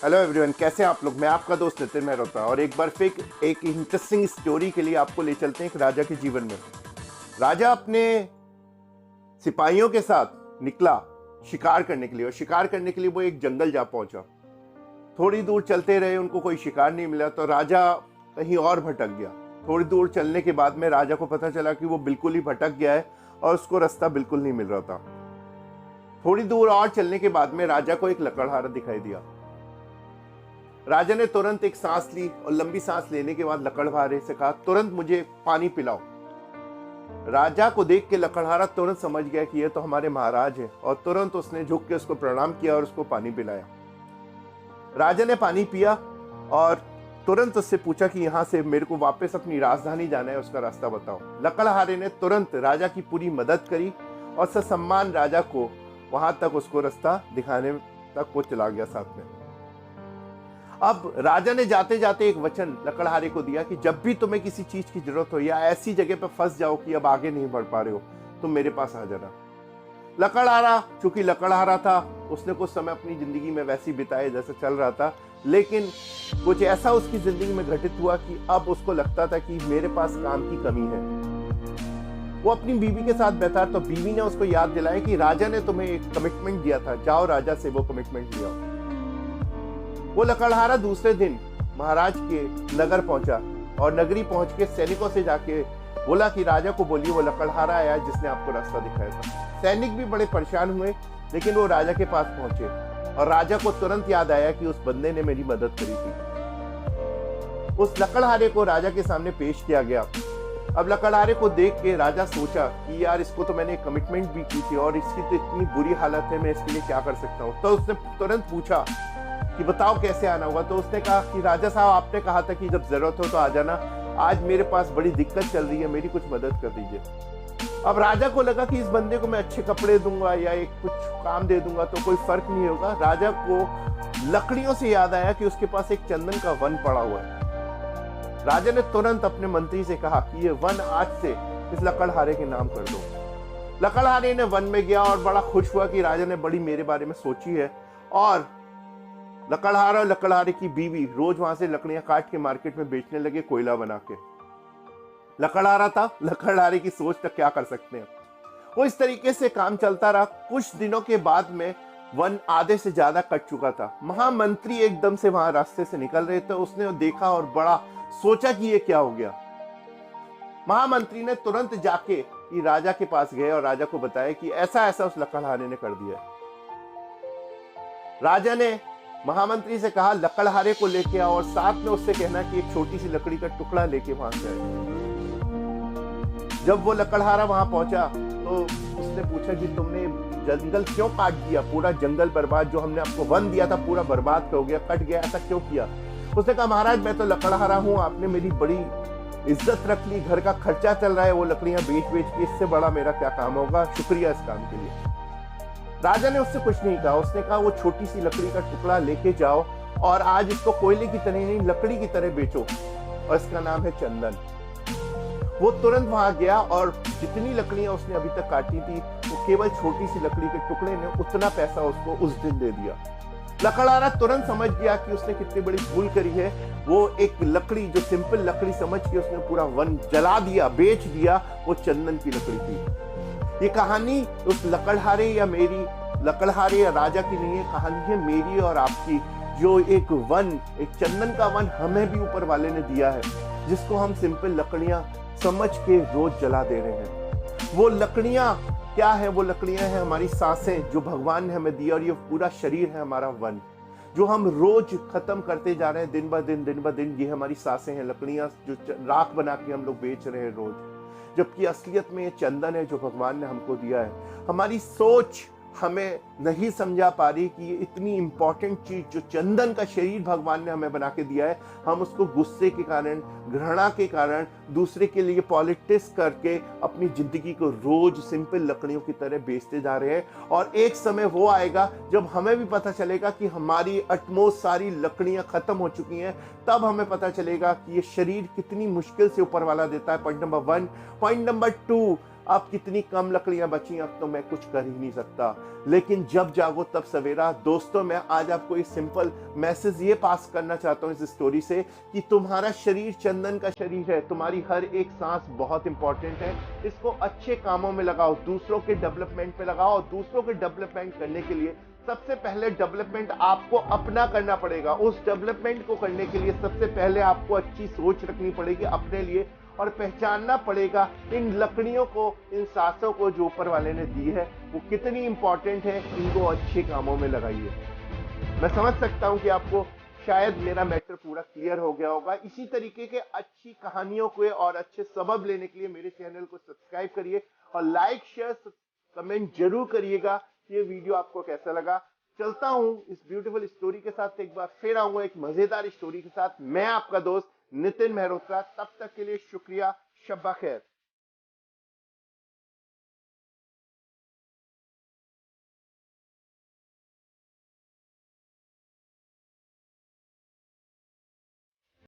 Hello everyone, कैसे हैं आप लोग। मैं आपका दोस्त नितिन मेहरोत्रा और एक बार फिर एक इंटरेस्टिंग स्टोरी के लिए आपको ले चलते हैं एक राजा के जीवन में। राजा अपने सिपाहियों के साथ निकला शिकार करने के लिए और शिकार करने के लिए वो एक जंगल जा पहुंचा। थोड़ी दूर चलते रहे, उनको कोई शिकार नहीं मिला तो राजा कहीं और भटक गया। थोड़ी दूर चलने के बाद में राजा को पता चला कि वो बिल्कुल ही भटक गया है और उसको रास्ता बिल्कुल नहीं मिल रहा था। थोड़ी दूर और चलने के बाद में राजा को एक लकड़हारा दिखाई दिया। राजा ने तुरंत एक सांस ली और लंबी सांस लेने के बाद लकड़हारे से कहा, तुरंत मुझे पानी पिलाओ। राजा को देख के लकड़हारा तुरंत समझ गया कि ये तो हमारे महाराज हैं और तुरंत उसने झुक के उसको प्रणाम किया और उसको पानी पिलाया। राजा ने पानी पिया और तुरंत उससे पूछा कि यहाँ से मेरे को वापस अपनी राजधानी जाना है, उसका रास्ता बताओ। लकड़हारे ने तुरंत राजा की पूरी मदद करी और ससम्मान राजा को वहां तक उसको रास्ता दिखाने तक वो चला गया साथ में। अब राजा ने जाते जाते एक वचन लकड़हारे को दिया कि जब भी तुम्हें किसी चीज की जरूरत हो या ऐसी जगह पर फंस जाओ कि अब आगे नहीं बढ़ पा रहे हो, तुम मेरे पास आ जाना। लकड़हारा चूंकि लकड़हारा था, उसने कुछ समय अपनी जिंदगी में वैसी बिताए जैसे चल रहा था, लेकिन कुछ ऐसा उसकी जिंदगी में घटित हुआ कि अब उसको लगता था कि मेरे पास काम की कमी है। वो अपनी बीवी के साथ बैठा तो बीवी ने उसको याद दिलाया कि राजा ने तुम्हें एक कमिटमेंट दिया था, जाओ राजा से वो कमिटमेंट लिया। वो लकड़हारा दूसरे दिन महाराज के नगर पहुंचा और नगरी पहुंच के सैनिकों से जाके बोला कि राजा को बोलिए वो लकड़हारा आया जिसने आपको रास्ता दिखाया था। सैनिक भी बड़े परेशान हुए, लेकिन वो राजा के पास पहुंचे और राजा को तुरंत याद आया कि उस बंदे ने मेरी मदद करी थी। उस लकड़हारे को राजा के सामने पेश किया गया। अब लकड़हारे को देख के राजा सोचा कि यार इसको तो मैंने कमिटमेंट भी की थी और इसकी तो इतनी बुरी हालत है, मैं इसके लिए क्या कर सकता हूँ। तो उसने तुरंत पूछा कि बताओ कैसे आना होगा। तो उसने कहा कि राजा साहब, आपने कहा था कि जब जरूरत हो तो आ जाना, आज मेरे पास बड़ी दिक्कत चल रही है, मेरी कुछ मदद कर दीजिए। अब राजा को लगा कि इस बंदे को मैं अच्छे कपड़े दूंगा या एक कुछ काम दे दूंगा तो कोई फर्क नहीं होगा। राजा को लकड़ियों से याद आया कि उसके पास एक चंदन का वन पड़ा हुआ है। राजा ने तुरंत अपने मंत्री से कहा कि ये वन आज से इस लकड़हारे के नाम कर दो। लकड़हारे ने वन में गया और बड़ा खुश हुआ कि राजा ने बड़ी मेरे बारे में सोची है। और लकड़हारा और लकड़हारे की बीवी रोज वहां से लकड़ियां काट के मार्केट में बेचने लगे, कोयला बना के। लकड़हारा था, लकड़हारे की सोच तक क्या कर सकते हैं। वो इस तरीके से काम चलता रहा। कुछ दिनों के बाद में वन आधे से ज्यादा कट चुका था। महामंत्री एकदम से वहां रास्ते से निकल रहे थे, उसने देखा और बड़ा सोचा कि ये क्या हो गया। महामंत्री ने तुरंत जाके कि राजा के पास गए और राजा को बताया कि ऐसा ऐसा उस लकड़हारे ने कर दिया। राजा ने महामंत्री से कहा लकड़हारे को लेके आओ और साथ में उससे कहना कि एक छोटी सी लकड़ी का टुकड़ा लेके वहां से आए। जब वो लकड़हारा वहां पहुंचा तो उसने पूछा कि तुमने जंगल क्यों काट दिया, पूरा जंगल बर्बाद, जो हमने आपको वन दिया था पूरा बर्बाद हो गया, कट गया, ऐसा क्यों किया। उसने कहा महाराज मैं तो लकड़हारा हूँ, आपने मेरी बड़ी इज्जत रख ली, घर का खर्चा चल रहा है, वो लकड़ियां बेच बेच के, इससे बड़ा मेरा क्या काम होगा, शुक्रिया इस काम के लिए। राजा ने उससे कुछ नहीं कहा। उसने कहा वो छोटी सी लकड़ी का टुकड़ा लेके जाओ और आज इसको कोयले की तरह नहीं लकड़ी की तरह बेचो और इसका नाम है चंदन। वो तुरंत वहां गया और जितनी लकड़ियां उसने अभी तक काटी थी वो केवल छोटी सी लकड़ी के टुकड़े ने उतना पैसा उसको उस दिन दे दिया। लकड़हारा तुरंत समझ गया कि उसने कितनी बड़ी भूल करी है। वो एक लकड़ी जो सिंपल लकड़ी समझ के उसने पूरा वन जला दिया, बेच दिया, वो चंदन की लकड़ी थी। ये कहानी उस लकड़हारे या राजा की नहीं है, कहानी है मेरी और आपकी। जो एक वन, एक चंदन का वन हमें भी ऊपर वाले ने दिया है, जिसको हम सिंपल लकड़ियां समझ के रोज जला दे रहे हैं। वो लकड़ियां क्या है? वो लकड़ियां हैं हमारी सांसें जो भगवान ने हमें दी, और ये पूरा शरीर है हमारा वन जो हम रोज खत्म करते जा रहे हैं दिन ब दिन। ये हमारी सांसें हैं, लकड़ियां जो राख बना के हम लोग बेच रहे हैं रोज, जबकि असलियत में ये चंदन है जो भगवान ने हमको दिया है। हमारी सोच हमें नहीं समझा पा रही कि ये इतनी इंपॉर्टेंट चीज जो चंदन का शरीर भगवान ने हमें बना के दिया है, हम उसको गुस्से के कारण, घृणा के कारण, दूसरे के लिए पॉलिटिक्स करके अपनी जिंदगी को रोज सिंपल लकड़ियों की तरह बेचते जा रहे हैं। और एक समय वो आएगा जब हमें भी पता चलेगा कि हमारी अटमोस्ट सारी लकड़ियां खत्म हो चुकी हैं। तब हमें पता चलेगा कि ये शरीर कितनी मुश्किल से ऊपर वाला देता है। Point number 1। पॉइंट नंबर 2, अब कितनी कम लकड़ियां बची, अब तो मैं कुछ कर ही नहीं सकता, लेकिन जब जागो तब सवेरा। दोस्तों, मैं आज आपको एक सिंपल मैसेज ये पास करना चाहता हूँ इस स्टोरी से कि तुम्हारा शरीर चंदन का शरीर है, तुम्हारी हर एक सांस बहुत इंपॉर्टेंट है। इसको अच्छे कामों में लगाओ, दूसरों के डेवलपमेंट पे लगाओ, और दूसरों के डेवलपमेंट करने के लिए सबसे पहले डेवलपमेंट आपको अपना करना पड़ेगा। उस डेवलपमेंट को करने के लिए सबसे पहले आपको अच्छी सोच रखनी पड़ेगी अपने लिए, और पहचानना पड़ेगा इन लकड़ियों को, इन सांसों को जो ऊपर वाले ने दी है वो कितनी इंपॉर्टेंट है। इनको अच्छे कामों में लगाइए। मैं समझ सकता हूं कि आपको शायद मेरा मैटर पूरा क्लियर हो गया होगा। इसी तरीके के अच्छी कहानियों को और अच्छे सबब लेने के लिए मेरे चैनल को सब्सक्राइब करिए, और लाइक शेयर कमेंट जरूर करिएगा ये वीडियो आपको कैसा लगा। चलता हूं इस ब्यूटीफुल स्टोरी के साथ, एक बार फिर आऊंगा एक मजेदार स्टोरी के साथ। मैं आपका दोस्त नितिन मेहरोत्रा, तब तक के लिए शुक्रिया। शब्बा खैर।